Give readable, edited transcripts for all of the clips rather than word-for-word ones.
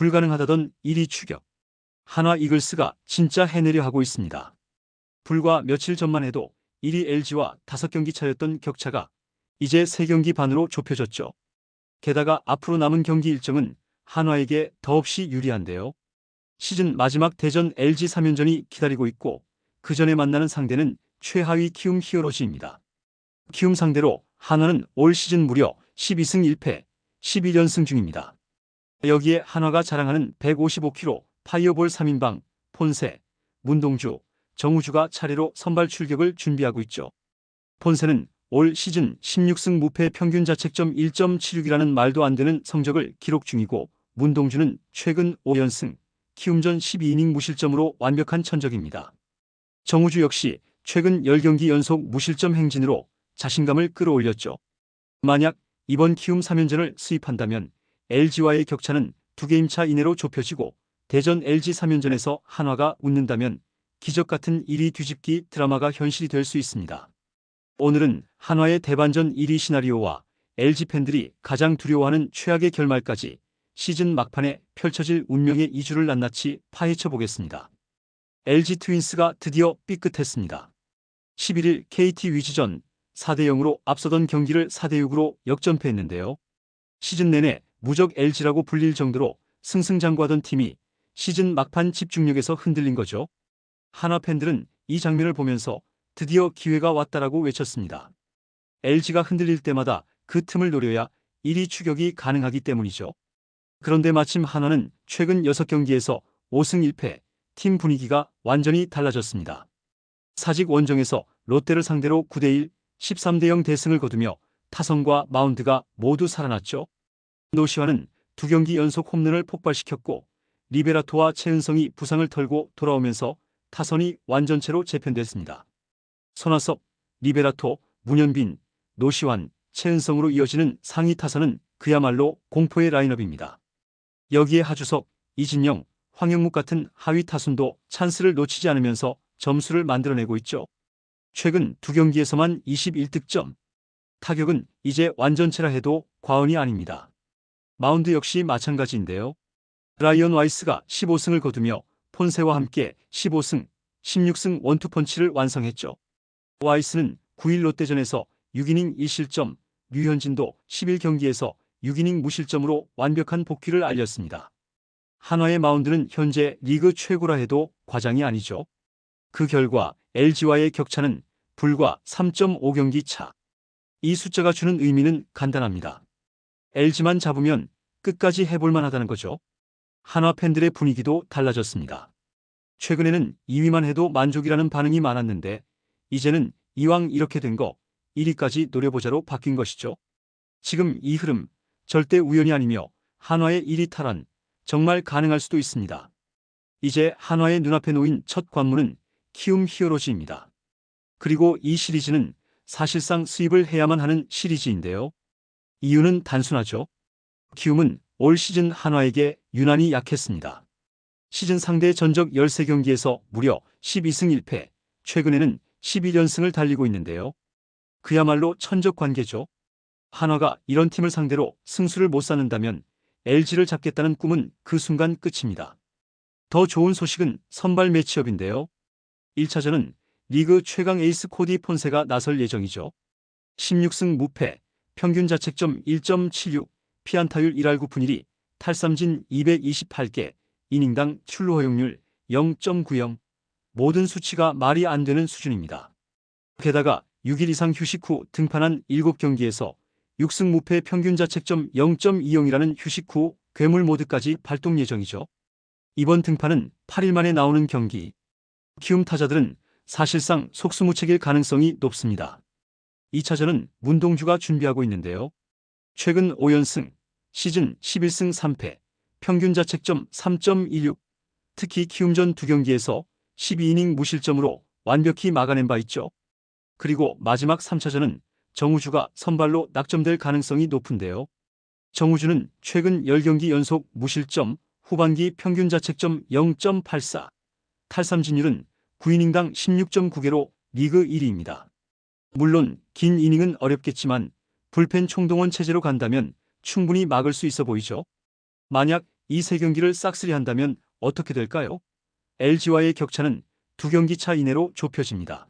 불가능하다던 1위 추격. 한화 이글스가 진짜 해내려 하고 있습니다. 불과 며칠 전만 해도 1위 LG와 5경기 차였던 격차가 이제 3경기 반으로 좁혀졌죠. 게다가 앞으로 남은 경기 일정은 한화에게 더없이 유리한데요. 시즌 마지막 대전 LG 3연전이 기다리고 있고 그 전에 만나는 상대는 최하위 키움 히어로즈입니다. 키움 상대로 한화는 올 시즌 무려 12승 1패, 11연승 중입니다. 여기에 한화가 자랑하는 155kg 파이어볼 3인방 폰세, 문동주, 정우주가 차례로 선발 출격을 준비하고 있죠. 폰세는 올 시즌 16승 무패 평균 자책점 1.76이라는 말도 안 되는 성적을 기록 중이고 문동주는 최근 5연승, 키움전 12이닝 무실점으로 완벽한 천적입니다. 정우주 역시 최근 10경기 연속 무실점 행진으로 자신감을 끌어올렸죠. 만약 이번 키움 3연전을 수입한다면 LG와의 격차는 2게임차 이내로 좁혀지고 대전 LG 3연전에서 한화가 웃는다면 기적같은 1위 뒤집기 드라마가 현실이 될 수 있습니다. 오늘은 한화의 대반전 1위 시나리오와 LG 팬들이 가장 두려워하는 최악의 결말까지 시즌 막판에 펼쳐질 운명의 이주를 낱낱이 파헤쳐 보겠습니다. LG 트윈스가 드디어 삐끗했습니다. 11일 KT 위즈전 4대0으로 앞서던 경기를 4대6으로 역전패했는데요. 시즌 내내 무적 LG라고 불릴 정도로 승승장구하던 팀이 시즌 막판 집중력에서 흔들린 거죠. 한화 팬들은 이 장면을 보면서 드디어 기회가 왔다라고 외쳤습니다. LG가 흔들릴 때마다 그 틈을 노려야 1위 추격이 가능하기 때문이죠. 그런데 마침 한화는 최근 6경기에서 5승 1패, 팀 분위기가 완전히 달라졌습니다. 사직 원정에서 롯데를 상대로 9대1, 13대0 대승을 거두며 타선과 마운드가 모두 살아났죠. 노시환은 2경기 연속 홈런을 폭발시켰고 리베라토와 최은성이 부상을 털고 돌아오면서 타선이 완전체로 재편됐습니다. 손아섭, 리베라토, 문현빈, 노시환, 최은성으로 이어지는 상위 타선은 그야말로 공포의 라인업입니다. 여기에 하주석, 이진영, 황영묵 같은 하위 타순도 찬스를 놓치지 않으면서 점수를 만들어내고 있죠. 최근 2경기에서만 21득점. 타격은 이제 완전체라 해도 과언이 아닙니다. 마운드 역시 마찬가지인데요. 라이언 와이스가 15승을 거두며 폰세와 함께 15승, 16승 원투펀치를 완성했죠. 와이스는 9일 롯데전에서 6이닝 1실점, 류현진도 11경기에서 6이닝 무실점으로 완벽한 복귀를 알렸습니다. 한화의 마운드는 현재 리그 최고라 해도 과장이 아니죠. 그 결과 LG와의 격차는 불과 3.5경기 차. 이 숫자가 주는 의미는 간단합니다. LG만 잡으면 끝까지 해볼만 하다는 거죠. 한화 팬들의 분위기도 달라졌습니다. 최근에는 2위만 해도 만족이라는 반응이 많았는데 이제는 이왕 이렇게 된 거 1위까지 노려보자로 바뀐 것이죠. 지금 이 흐름 절대 우연이 아니며 한화의 1위 탈환 정말 가능할 수도 있습니다. 이제 한화의 눈앞에 놓인 첫 관문은 키움 히어로즈입니다. 그리고 이 시리즈는 사실상 수입을 해야만 하는 시리즈인데요. 이유는 단순하죠. 키움은 올 시즌 한화에게 유난히 약했습니다. 시즌 상대 전적 13경기에서 무려 12승 1패, 최근에는 11연승을 달리고 있는데요. 그야말로 천적 관계죠. 한화가 이런 팀을 상대로 승수를 못 쌓는다면 LG를 잡겠다는 꿈은 그 순간 끝입니다. 더 좋은 소식은 선발 매치업인데요. 1차전은 리그 최강 에이스 코디 폰세가 나설 예정이죠. 16승 무패, 평균 자책점 1.76, 피안타율 1할 9푼 1리, 탈삼진 228개, 이닝당 출루 허용률 0.90, 모든 수치가 말이 안 되는 수준입니다. 게다가 6일 이상 휴식 후 등판한 7경기에서 6승 무패 평균 자책점 0.20이라는 휴식 후 괴물 모드까지 발동 예정이죠. 이번 등판은 8일 만에 나오는 경기. 키움 타자들은 사실상 속수무책일 가능성이 높습니다. 2차전은 문동주가 준비하고 있는데요. 최근 5연승, 시즌 11승 3패, 평균 자책점 3.16, 특히 키움전 2경기에서 12이닝 무실점으로 완벽히 막아낸 바 있죠. 그리고 마지막 3차전은 정우주가 선발로 낙점될 가능성이 높은데요. 정우주는 최근 10경기 연속 무실점, 후반기 평균 자책점 0.84, 탈삼진율은 9이닝당 16.9개로 리그 1위입니다. 물론 긴 이닝은 어렵겠지만 불펜 총동원 체제로 간다면 충분히 막을 수 있어 보이죠. 만약 이 세 경기를 싹쓸이한다면 어떻게 될까요? LG와의 격차는 2경기 차 이내로 좁혀집니다.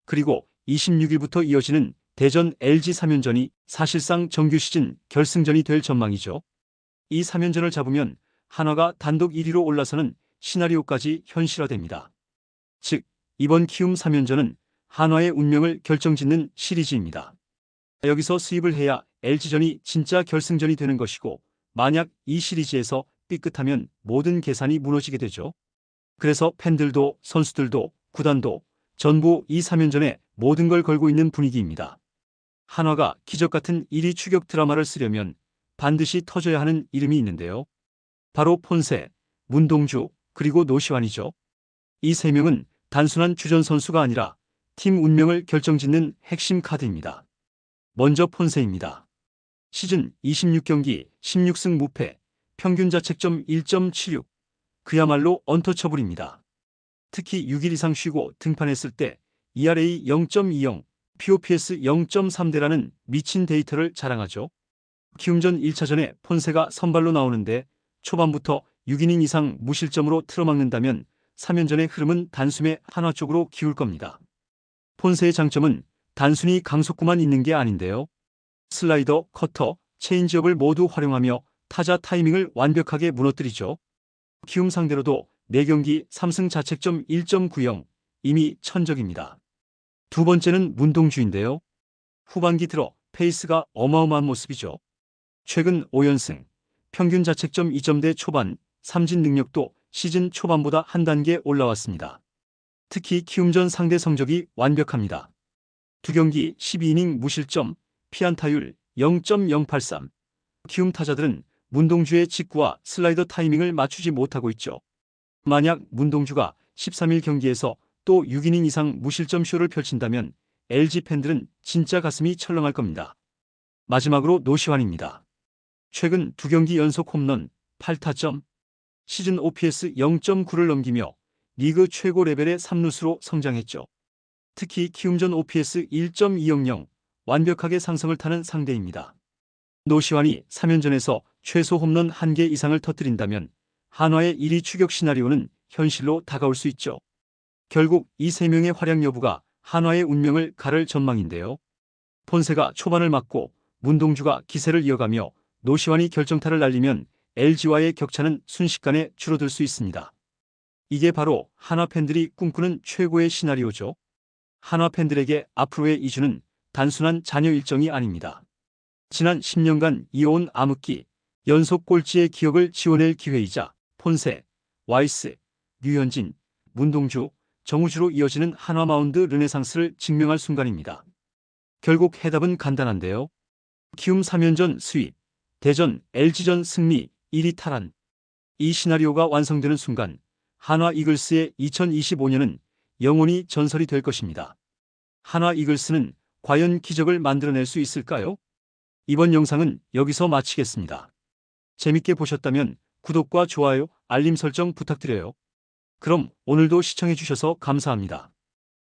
그리고 26일부터 이어지는 대전 LG 3연전이 사실상 정규 시즌 결승전이 될 전망이죠. 이 3연전을 잡으면 한화가 단독 1위로 올라서는 시나리오까지 현실화됩니다. 즉, 이번 키움 3연전은 한화의 운명을 결정짓는 시리즈입니다. 여기서 수입을 해야 LG전이 진짜 결승전이 되는 것이고, 만약 이 시리즈에서 삐끗하면 모든 계산이 무너지게 되죠. 그래서 팬들도 선수들도 구단도 전부 이 3연전에 모든 걸 걸고 있는 분위기입니다. 한화가 기적같은 1위 추격 드라마를 쓰려면 반드시 터져야 하는 이름이 있는데요. 바로 폰세, 문동주, 그리고 노시환이죠. 이 세 명은 단순한 주전 선수가 아니라 팀 운명을 결정짓는 핵심 카드입니다. 먼저 폰세입니다. 시즌 26경기 16승 무패, 평균 자책점 1.76. 그야말로 언터처블입니다. 특히 6일 이상 쉬고 등판했을 때 ERA 0.20, POPS 0.3대라는 미친 데이터를 자랑하죠. 키움전 1차전에 폰세가 선발로 나오는데 초반부터 6이닝 이상 무실점으로 틀어막는다면 3연전의 흐름은 단숨에 한화 쪽으로 기울 겁니다. 폰세의 장점은 단순히 강속구만 있는 게 아닌데요. 슬라이더, 커터, 체인지업을 모두 활용하며 타자 타이밍을 완벽하게 무너뜨리죠. 키움 상대로도 4경기 3승 자책점 1.90, 이미 천적입니다. 두 번째는 문동주인데요. 후반기 들어 페이스가 어마어마한 모습이죠. 최근 5연승, 평균 자책점 2점대 초반, 삼진 능력도 시즌 초반보다 한 단계 올라왔습니다. 특히 키움전 상대 성적이 완벽합니다. 2경기 12이닝 무실점, 피안타율 0.083. 키움 타자들은 문동주의 직구와 슬라이더 타이밍을 맞추지 못하고 있죠. 만약 문동주가 13일 경기에서 또 6이닝 이상 무실점 쇼를 펼친다면 LG 팬들은 진짜 가슴이 철렁할 겁니다. 마지막으로 노시환입니다. 최근 2경기 연속 홈런, 8타점, 시즌 OPS 0.9를 넘기며 리그 최고 레벨의 3루수로 성장했죠. 특히 키움전 OPS 1.200, 완벽하게 상성을 타는 상대입니다. 노시환이 3연전에서 최소 홈런 1개 이상을 터뜨린다면 한화의 1위 추격 시나리오는 현실로 다가올 수 있죠. 결국 이 세 명의 활약 여부가 한화의 운명을 가를 전망인데요. 폰세가 초반을 막고 문동주가 기세를 이어가며 노시환이 결정타를 날리면 LG와의 격차는 순식간에 줄어들 수 있습니다. 이게 바로 한화 팬들이 꿈꾸는 최고의 시나리오죠. 한화 팬들에게 앞으로의 2주는 단순한 잔여 일정이 아닙니다. 지난 10년간 이어온 암흑기, 연속 꼴찌의 기억을 지워낼 기회이자 폰세, 와이스, 류현진, 문동주, 정우주로 이어지는 한화 마운드 르네상스를 증명할 순간입니다. 결국 해답은 간단한데요. 키움 3연전 수입, 대전 LG전 승리, 1위 탈환. 이 시나리오가 완성되는 순간 한화 이글스의 2025년은 영원히 전설이 될 것입니다. 한화 이글스는 과연 기적을 만들어낼 수 있을까요? 이번 영상은 여기서 마치겠습니다. 재밌게 보셨다면 구독과 좋아요, 알림 설정 부탁드려요. 그럼 오늘도 시청해주셔서 감사합니다.